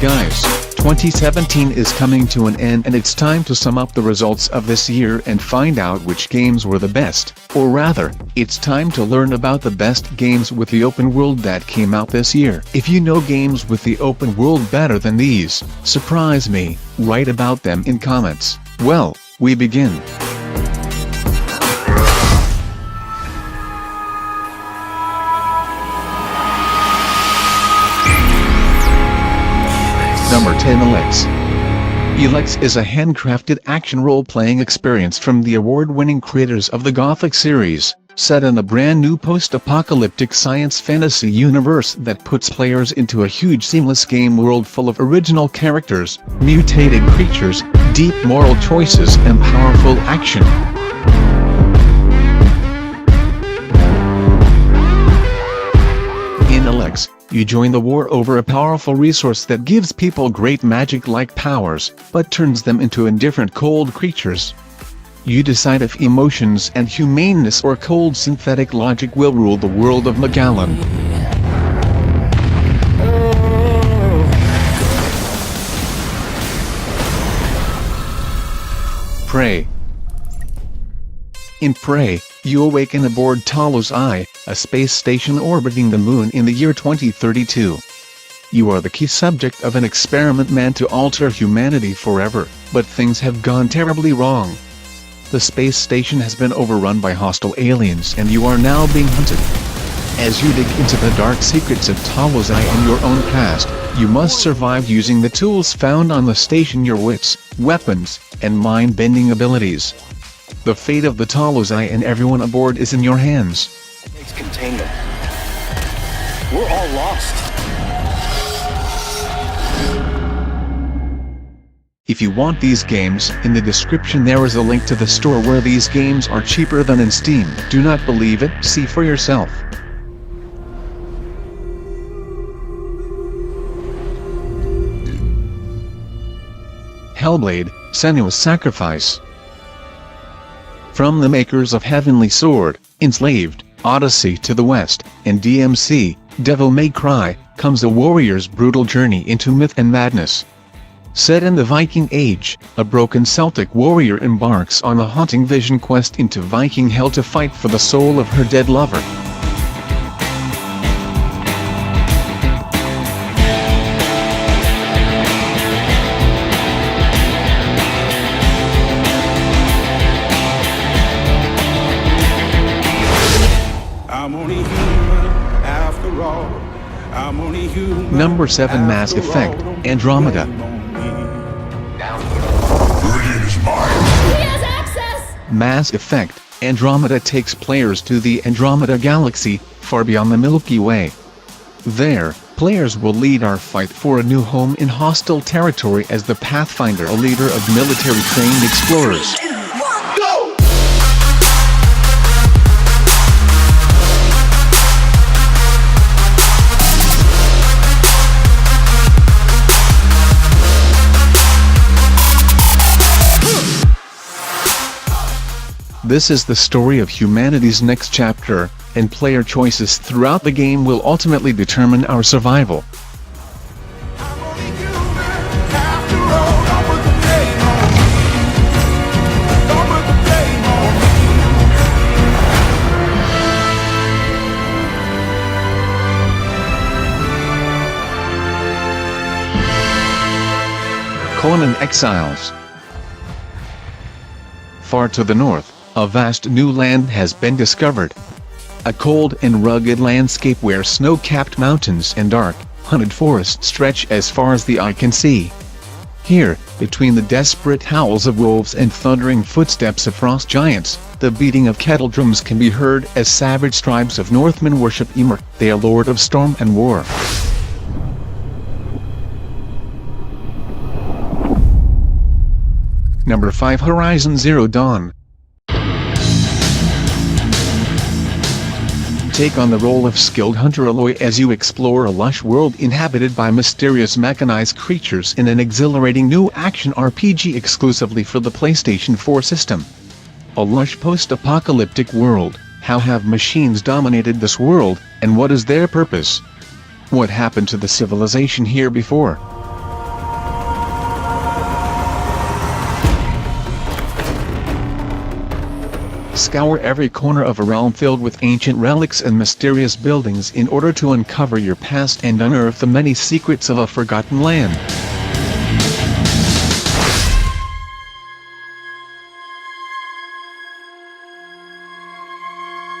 Guys, 2017 is coming to an end and it's time to sum up the results of this year and find out which games were the best, or rather, it's time to learn about the best games with the open world that came out this year. If you know games with the open world better than these, surprise me, write about them in comments. Well, we begin. Number 10, Elex. Elex is a handcrafted action role-playing experience from the award-winning creators of the Gothic series, set in a brand-new post-apocalyptic science fantasy universe that puts players into a huge seamless game world full of original characters, mutated creatures, deep moral choices and powerful action. In Elex, you join the war over a powerful resource that gives people great magic-like powers, but turns them into indifferent cold creatures. You decide if emotions and humaneness or cold synthetic logic will rule the world of Magellan. Prey. In Prey, you awaken aboard Talos I, a space station orbiting the moon in the year 2032. You are the key subject of an experiment meant to alter humanity forever, but things have gone terribly wrong. The space station has been overrun by hostile aliens and you are now being hunted. As you dig into the dark secrets of Talos I and your own past, you must survive using the tools found on the station, your wits, weapons, and mind-bending abilities. The fate of the Talos I and everyone aboard is in your hands. Contain them. We're all lost. If you want these games, in the description there is a link to the store where these games are cheaper than in Steam. Do not believe it, see for yourself. Hellblade: Senua's Sacrifice. From the makers of Heavenly Sword, Enslaved, Odyssey to the West, and DMC, Devil May Cry, comes a warrior's brutal journey into myth and madness. Set in the Viking Age, a broken Celtic warrior embarks on a haunting vision quest into Viking hell to fight for the soul of her dead lover. Number 7, Mass Effect: Andromeda. Mass Effect: Andromeda takes players to the Andromeda Galaxy, far beyond the Milky Way. There, players will lead our fight for a new home in hostile territory as the Pathfinder, a leader of military-trained explorers. This is the story of humanity's next chapter, and player choices throughout the game will ultimately determine our survival. Conan Exiles. Far to the north, a vast new land has been discovered. A cold and rugged landscape where snow-capped mountains and dark, hunted forests stretch as far as the eye can see. Here, between the desperate howls of wolves and thundering footsteps of frost giants, the beating of kettle drums can be heard as savage tribes of Northmen worship Ymir, their lord of storm and war. Number 5, Horizon Zero Dawn. Take on the role of skilled hunter Aloy as you explore a lush world inhabited by mysterious mechanized creatures in an exhilarating new action RPG exclusively for the PlayStation 4 system. A lush post-apocalyptic world. How have machines dominated this world, and what is their purpose? What happened to the civilization here before? Scour every corner of a realm filled with ancient relics and mysterious buildings in order to uncover your past and unearth the many secrets of a forgotten land.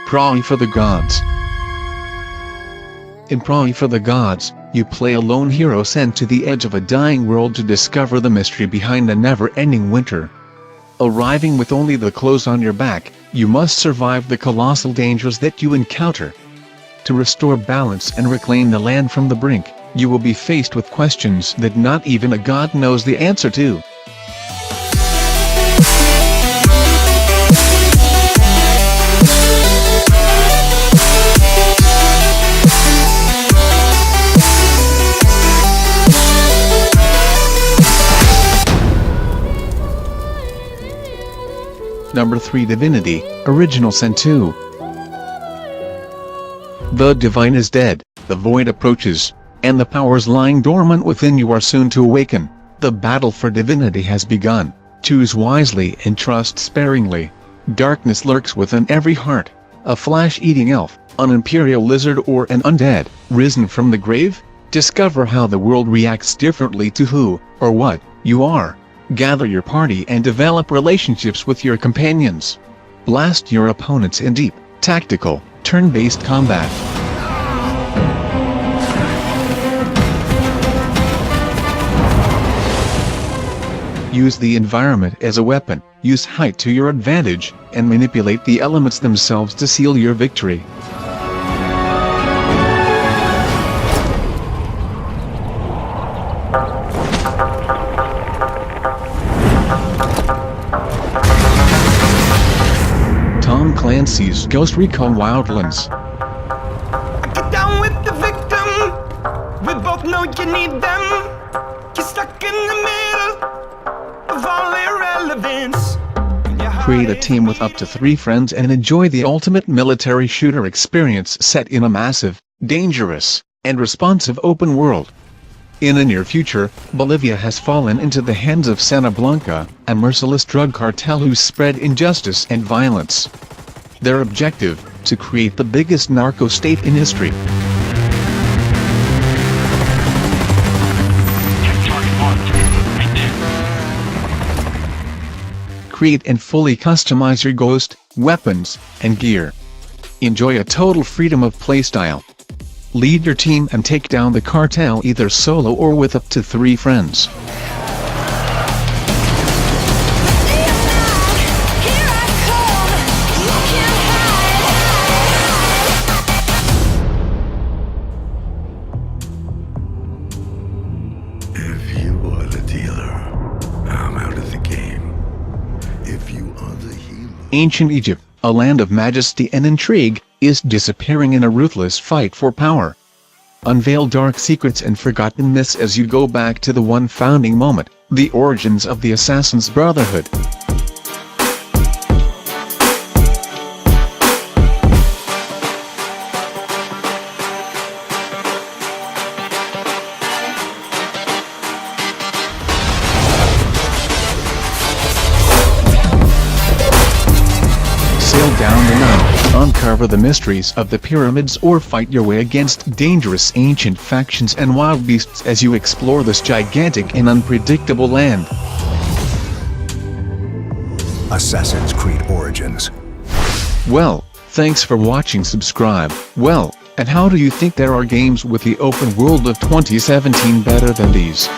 Prawi for the Gods. In Prawi for the Gods, you play a lone hero sent to the edge of a dying world to discover the mystery behind the never-ending winter. Arriving with only the clothes on your back, you must survive the colossal dangers that you encounter. To restore balance and reclaim the land from the brink, you will be faced with questions that not even a god knows the answer to. Number 3 Divinity, Original Sin 2. The divine is dead, the void approaches, and the powers lying dormant within you are soon to awaken. The battle for divinity has begun. Choose wisely and trust sparingly. Darkness lurks within every heart. A flesh-eating elf, an imperial lizard or an undead, risen from the grave? Discover how the world reacts differently to who, or what, you are. Gather your party and develop relationships with your companions. Blast your opponents in deep, tactical, turn-based combat. Use the environment as a weapon, use height to your advantage, and manipulate the elements themselves to seal your victory. Tom Clancy's Ghost Recon Wildlands. Get down with the victim. We both know you need them. You're stuck in the middle of all irrelevance. Create a team with up to 3 friends and enjoy the ultimate military shooter experience set in a massive, dangerous, and responsive open world. In the near future, Bolivia has fallen into the hands of Santa Blanca, a merciless drug cartel who spread injustice and violence. Their objective, to create the biggest narco state in history. Create and fully customize your ghost, weapons, and gear. Enjoy a total freedom of playstyle. Lead your team and take down the cartel either solo or with up to 3 friends. If you are the dealer, I'm out of the game. If you are the healer... Ancient Egypt, a land of majesty and intrigue, is disappearing in a ruthless fight for power. Unveil dark secrets and forgotten myths as you go back to the one founding moment, the origins of the Assassin's Brotherhood. Sail down the Nile, uncover the mysteries of the pyramids or fight your way against dangerous ancient factions and wild beasts as you explore this gigantic and unpredictable land. Assassin's Creed Origins. Well, thanks for watching. Subscribe. Well, and how do you think there are games with the open world of 2017 better than these?